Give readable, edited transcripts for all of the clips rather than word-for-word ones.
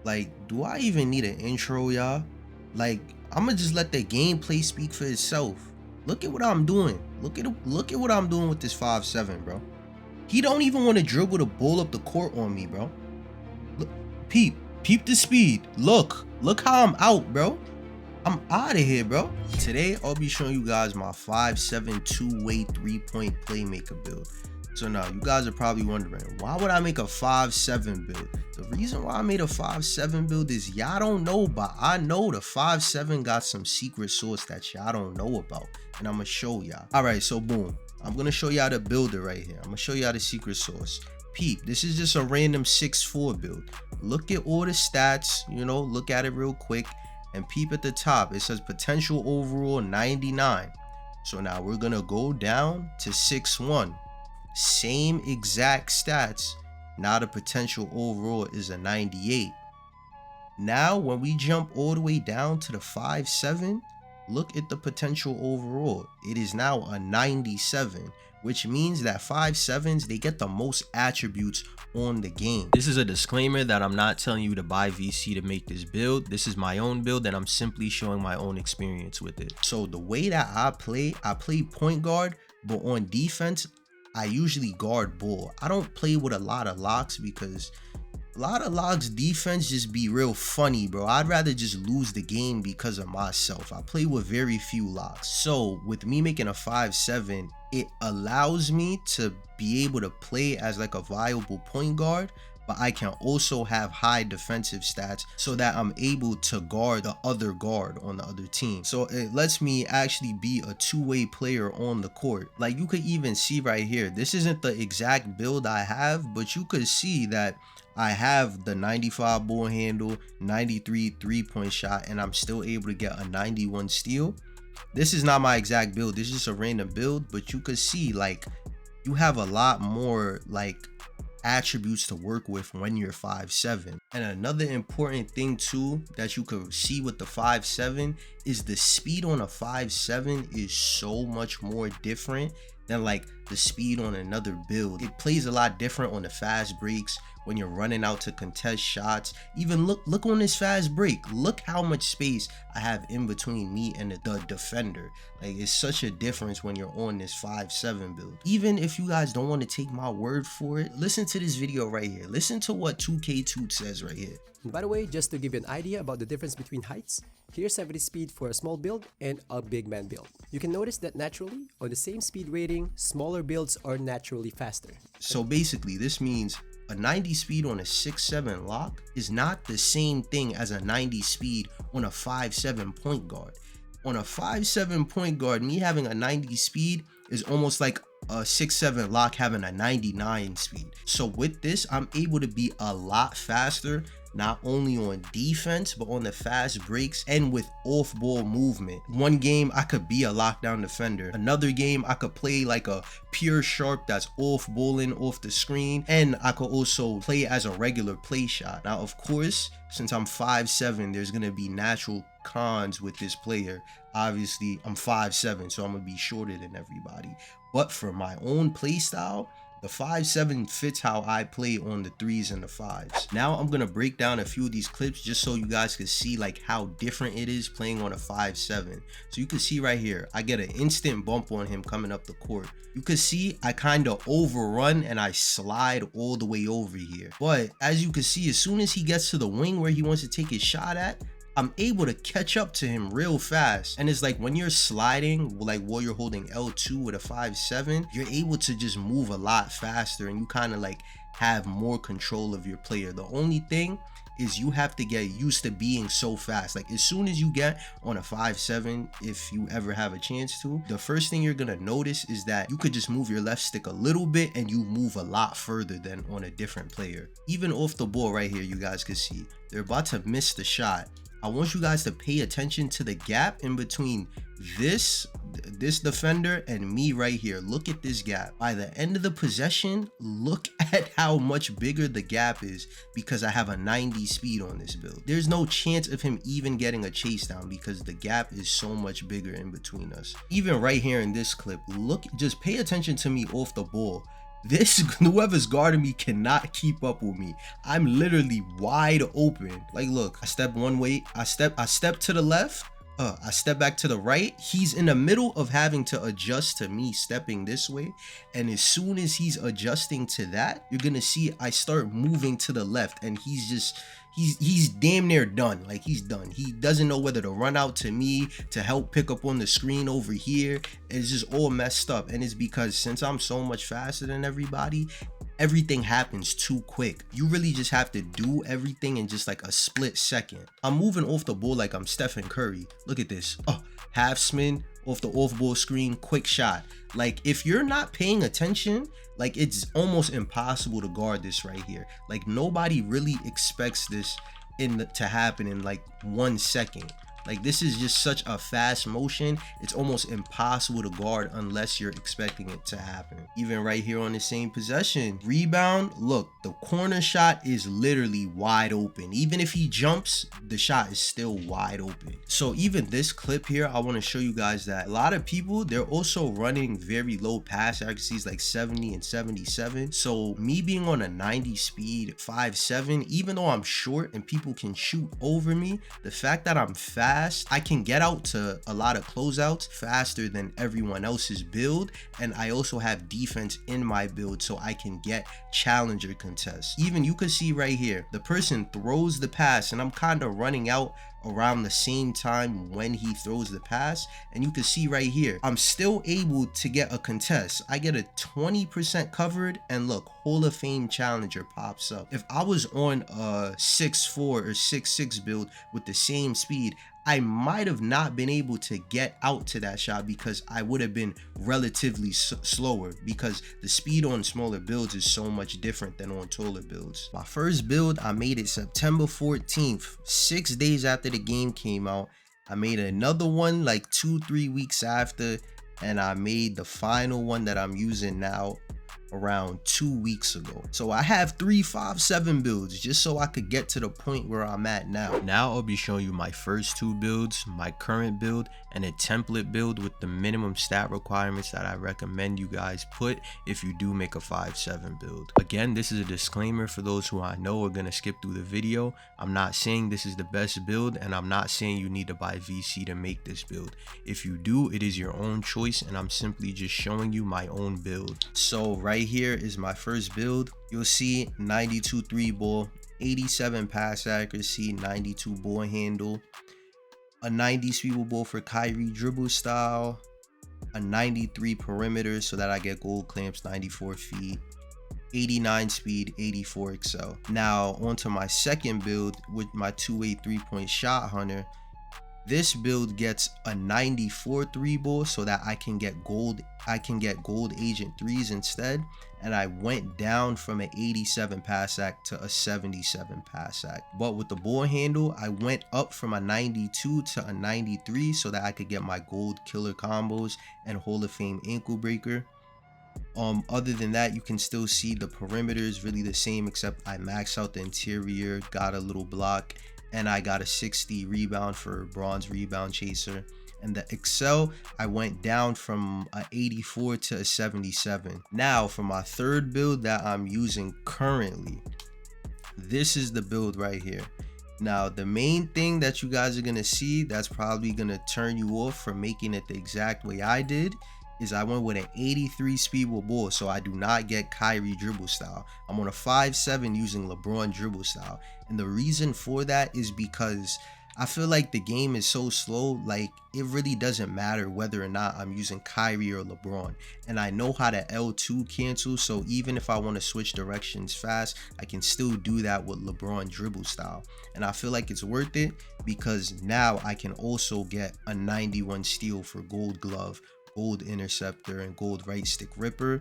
Like, do I even need an intro, y'all? Like, I'ma just let the gameplay speak for itself. Look at what I'm doing. Look at what I'm doing with this 5-7, bro. He don't even want to dribble the ball up the court on me, bro. Look, peep the speed. Look how I'm out, bro. I'm out of here, bro. Today, I'll be showing you guys my 5-7 two-way three-point playmaker build. So now, you guys are probably wondering, why would I make a 5-7 build? The reason why I made a 5-7 build is y'all don't know, but I know the 5-7 got some secret sauce that y'all don't know about, and I'm gonna show y'all. All right, so boom. I'm gonna show y'all the builder right here. I'm gonna show y'all the secret sauce. Peep, this is just a random 6-4 build. Look at all the stats, you know, look at it real quick. And peep at the top, it says potential overall 99. So now we're gonna go down to 6-1. Same exact stats. Now the potential overall is a 98. Now when we jump all the way down to the 5-7, look at the potential overall. It is now a 97, which means that 5-7s, they get the most attributes on the game. This is a disclaimer that I'm not telling you to buy VC to make this build. This is my own build and I'm simply showing my own experience with it. So the way that I play point guard, but on defense, I usually guard ball. I don't play with a lot of locks because a lot of locks defense just be real funny, bro. I'd rather just lose the game because of myself. I play with very few locks. So with me making a 5-7, it allows me to be able to play as like a viable point guard, but I can also have high defensive stats so that I'm able to guard the other guard on the other team. So it lets me actually be a two-way player on the court. Like you could even see right here, this isn't the exact build I have, but you could see that I have the 95 ball handle, 93 three-point shot, and I'm still able to get a 91 steal. This is not my exact build. This is just a random build, but you could see like you have a lot more like attributes to work with when you're 5-7. And another important thing too that you could see with the 5-7 is the speed on a 5-7 is so much more different than like the speed on another build. It plays a lot different on the fast breaks when you're running out to contest shots. Even look on this fast break. Look how much space I have in between me and the defender. Like it's such a difference when you're on this 5-7 build. Even if you guys don't want to take my word for it, listen to this video right here. Listen to what 2K2 says right here. And by the way, just to give you an idea about the difference between heights, here's 70 speed for a small build and a big man build. You can notice that naturally, on the same speed rating, smaller builds are naturally faster. So basically, this means a 90 speed on a 6-7 lock is not the same thing as a 90 speed on a 5-7 point guard. On a 5-7 point guard, me having a 90 speed is almost like a 6-7 lock having a 99 speed. So with this, I'm able to be a lot faster, not only on defense, but on the fast breaks and with off-ball movement. One game, I could be a lockdown defender. Another game, I could play like a pure sharp that's off-balling off the screen. And I could also play as a regular play shot. Now, of course, since I'm 5'7", there's going to be natural cons with this player. Obviously, I'm 5'7", so I'm going to be shorter than everybody. But for my own play style, the 5-7 fits how I play on the 3s and the 5s. Now I'm gonna break down a few of these clips just so you guys can see like how different it is playing on a 5-7. So you can see right here, I get an instant bump on him coming up the court. You can see I kind of overrun and I slide all the way over here. But as you can see, as soon as he gets to the wing where he wants to take his shot at, I'm able to catch up to him real fast. And it's like when you're sliding, like while you're holding L2 with a 5-7, you're able to just move a lot faster and you kind of like have more control of your player. The only thing is you have to get used to being so fast. Like as soon as you get on a 5-7, if you ever have a chance to, the first thing you're gonna notice is that you could just move your left stick a little bit and you move a lot further than on a different player. Even off the ball right here, you guys can see they're about to miss the shot. I want you guys to pay attention to the gap in between this defender and me right here. Look at this gap. By the end of the possession, look at how much bigger the gap is because I have a 90 speed on this build. There's no chance of him even getting a chase down because the gap is so much bigger in between us. Even right here in this clip, look, just pay attention to me off the ball. This whoever's guarding me cannot keep up with me. I'm literally wide open. Like, look, I step one way, I step to the left, I step back to the right. He's in the middle of having to adjust to me stepping this way. And as soon as he's adjusting to that, you're gonna see I start moving to the left, and he's damn near done. Like, he's done. He doesn't know whether to run out to me to help pick up on the screen over here. It's just all messed up. And it's because since I'm so much faster than everybody, everything happens too quick. You really just have to do everything in just like a split second. I'm moving off the ball like I'm Stephen Curry. Look at this. Oh, half spin off the off ball screen, quick shot. Like, if you're not paying attention, like, it's almost impossible to guard this right here. Like, nobody really expects this to happen in like 1 second. Like, this is just such a fast motion. It's almost impossible to guard unless you're expecting it to happen. Even right here on the same possession, rebound, look, the corner shot is literally wide open. Even if he jumps, the shot is still wide open. So even this clip here, I want to show you guys that a lot of people, they're also running very low pass accuracies, like 70 and 77. So me being on a 90 speed 5'7", even though I'm short and people can shoot over me, the fact that I'm fast, I can get out to a lot of closeouts faster than everyone else's build, and I also have defense in my build, so I can get challenger contests. Even you can see right here, the person throws the pass, and I'm kind of running out around the same time when he throws the pass, and you can see right here, I'm still able to get a contest. I get a 20% covered, and look, Hall of Fame challenger pops up. If I was on a 6'4" or 6'6" build with the same speed, I might have not been able to get out to that shot because I would have been relatively slower, because the speed on smaller builds is so much different than on taller builds. My first build, I made it September 14th, 6 days after the game came out. I made another one like 2-3 weeks after, and I made the final one that I'm using now around 2 weeks ago. So I have 3 5'7" builds just so I could get to the point where I'm at now. Now I'll be showing you my first 2 builds, my current build, and a template build with the minimum stat requirements that I recommend you guys put if you do make a 5'7" build. Again, this is a disclaimer for those who I know are gonna skip through the video. I'm not saying this is the best build, and I'm not saying you need to buy VC to make this build. If you do, it is your own choice, and I'm simply just showing you my own build. So right here is my first build. You'll see 92 3 ball, 87 pass accuracy, 92 ball handle, a 90 sweeper ball for Kyrie dribble style, a 93 perimeter so that I get gold clamps, 94 feet, 89 speed, 84 excel. Now onto my second build with my 2-way 3-point shot hunter. This build gets a 94 3 ball so that I can get gold agent 3s instead, and I went down from an 87 pass act to a 77 pass act. But with the ball handle, I went up from a 92 to a 93 so that I could get my gold killer combos and Hall of Fame ankle breaker. Other than that, you can still see the perimeter is really the same, except I maxed out the interior, got a little block, and I got a 60 rebound for bronze rebound chaser. And the excel, I went down from a 84 to a 77. Now for my third build that I'm using currently, this is the build right here. Now the main thing that you guys are gonna see that's probably gonna turn you off from making it the exact way I did is I went with an 83 speed with ball, so I do not get Kyrie dribble style. I'm on a 5'7" using LeBron dribble style, and the reason for that is because I feel like the game is so slow, like it really doesn't matter whether or not I'm using Kyrie or LeBron, and I know how to L2 cancel, so even if I want to switch directions fast, I can still do that with LeBron dribble style, and I feel like it's worth it because now I can also get a 91 steal for gold glove, gold interceptor, and gold right stick ripper,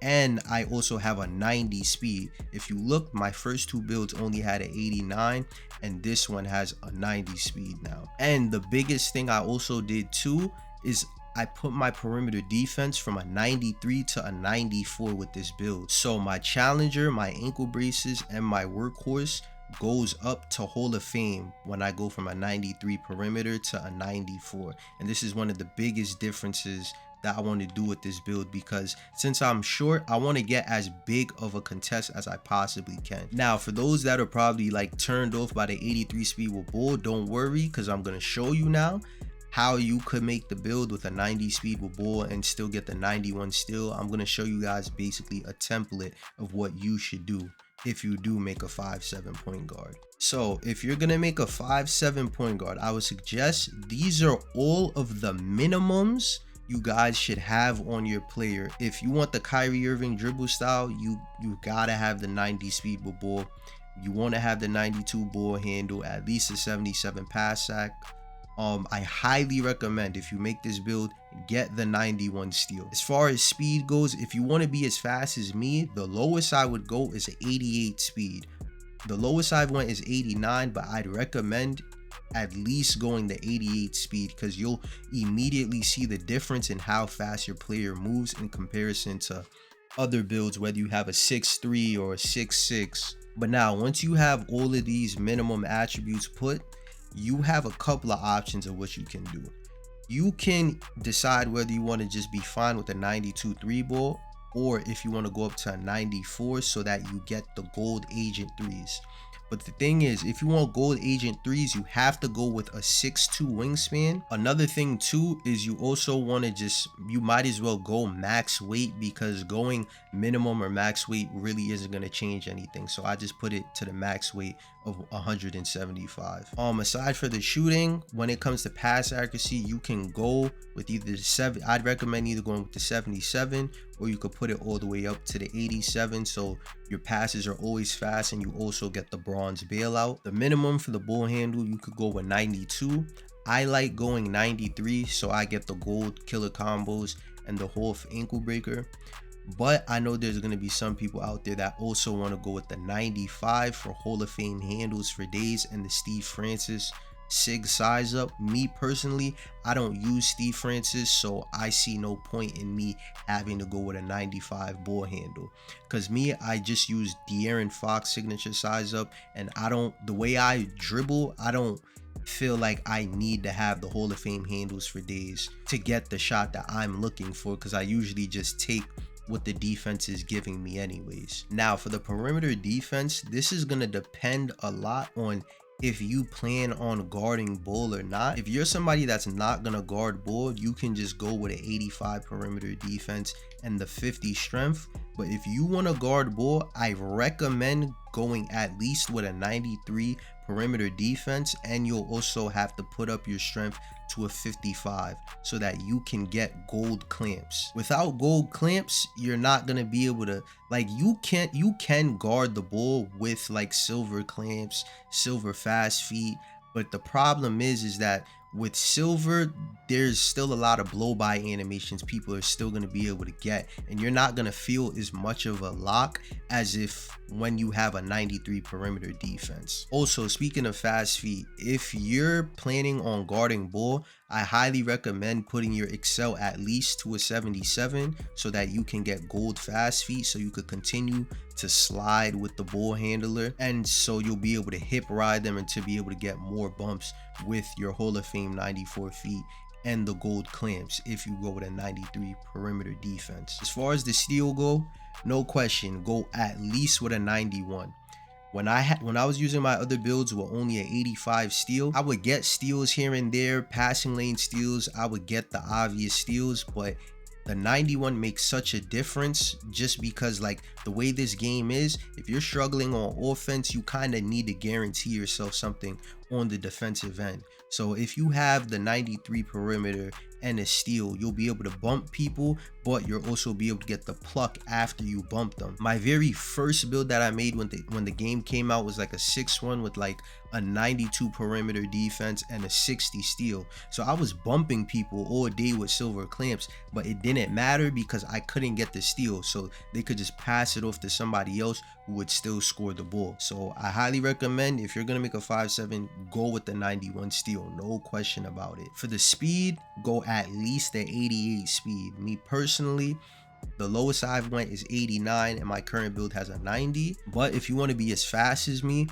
and I also have a 90 speed. If you look, my first 2 builds only had an 89, and this one has a 90 speed now. And the biggest thing I also did too is I put my perimeter defense from a 93 to a 94 with this build. So my challenger, my ankle braces, and my workhorse goes up to Hall of Fame when I go from a 93 perimeter to a 94, and this is one of the biggest differences that I want to do with this build, because since I'm short, I want to get as big of a contest as I possibly can. Now, for those that are probably like turned off by the 83 speed with bull, don't worry, because I'm going to show you now how you could make the build with a 90 speed with bull and still get the 91 steal. I'm going to show you guys basically a template of what you should do if you do make a 5'7" point guard. So if you're gonna make a 5'7" point guard, I would suggest these are all of the minimums you guys should have on your player. If you want the Kyrie Irving dribble style, you gotta have the 90 speed with ball. You want to have the 92 ball handle, at least a 77 pass sack. I highly recommend, if you make this build, get the 91 steal. As far as speed goes, if you want to be as fast as me, the lowest I would go is an 88 speed. The lowest I've went is 89, but I'd recommend at least going the 88 speed, because you'll immediately see the difference in how fast your player moves in comparison to other builds, whether you have a 6'3 or a 6'6. But now, once you have all of these minimum attributes put, you have a couple of options of what you can do. You can decide whether you want to just be fine with a 92 3 ball, or if you want to go up to a 94 so that you get the gold agent threes. But the thing is, if you want gold agent threes, you have to go with a 6'2 wingspan. Another thing too is you also want to you might as well go max weight, because going minimum or max weight really isn't going to change anything. So I just put it to the max weight of 175. Aside for the shooting, when it comes to pass accuracy, you can go with either the 7. I'd recommend either going with the 77, or you could put it all the way up to the 87, so your passes are always fast and you also get the bronze bailout. The minimum for the ball handle, you could go with 92. I like going 93, so I get the gold killer combos and the Horf ankle breaker. But I know there's going to be some people out there that also want to go with the 95 for Hall of Fame handles for days and the Steve Francis SIG size up. Me personally, I don't use Steve Francis, so I see no point in me having to go with a 95 ball handle, because I just use De'Aaron Fox signature size up, and the way I dribble, I don't feel like I need to have the Hall of Fame handles for days to get the shot that I'm looking for, because I usually just take what the defense is giving me anyways. Now for the perimeter defense, this is going to depend a lot on if you plan on guarding bull or not. If you're somebody that's not going to guard bull, you can just go with an 85 perimeter defense and the 50 strength. But if you want to guard bull, I recommend going at least with a 93 perimeter defense, and you'll also have to put up your strength to a 55 so that you can get gold clamps. Without gold clamps, you're not going to be able to, like, you can guard the ball with like silver clamps, silver fast feet, but the problem is that with silver, there's still a lot of blow by animations people are still going to be able to get, and you're not going to feel as much of a lock as if when you have a 93 perimeter defense. Also, speaking of fast feet, if you're planning on guarding ball, I highly recommend putting your Excel at least to a 77 so that you can get gold fast feet, so you could continue to slide with the ball handler, and so you'll be able to hip ride them and to be able to get more bumps with your Hall of Fame 94 feet and the gold clamps if you go with a 93 perimeter defense. As far as the steal go, no question, go at least with a 91. When I was using my other builds with only an 85 steal, I would get steals here and there, passing lane steals, I would get the obvious steals, but the 91 makes such a difference, just because like the way this game is, if you're struggling on offense, you kind of need to guarantee yourself something on the defensive end. So if you have the 93 perimeter and a steal, you'll be able to bump people, but you'll also be able to get the pluck after you bump them. My very first build that I made when the game came out was like a 6-1 with like a 92 perimeter defense and a 60 steal. So I was bumping people all day with silver clamps, but it didn't matter because I couldn't get the steal, so they could just pass it off to somebody else who would still score the ball. So I highly recommend, if you're gonna make a 5'7", go with the 91 steal, no question about it. For the speed, go at least the 88 speed. Me personally, the lowest I've went is 89, and my current build has a 90. But if you want to be as fast as me,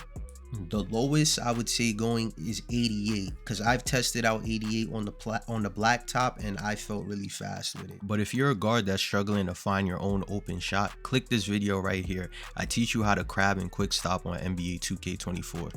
The lowest I would say going is 88, because I've tested out 88 on the black top and I felt really fast with it. But if you're a guard that's struggling to find your own open shot, click this video right here. I teach you how to crab and quick stop on NBA 2K24.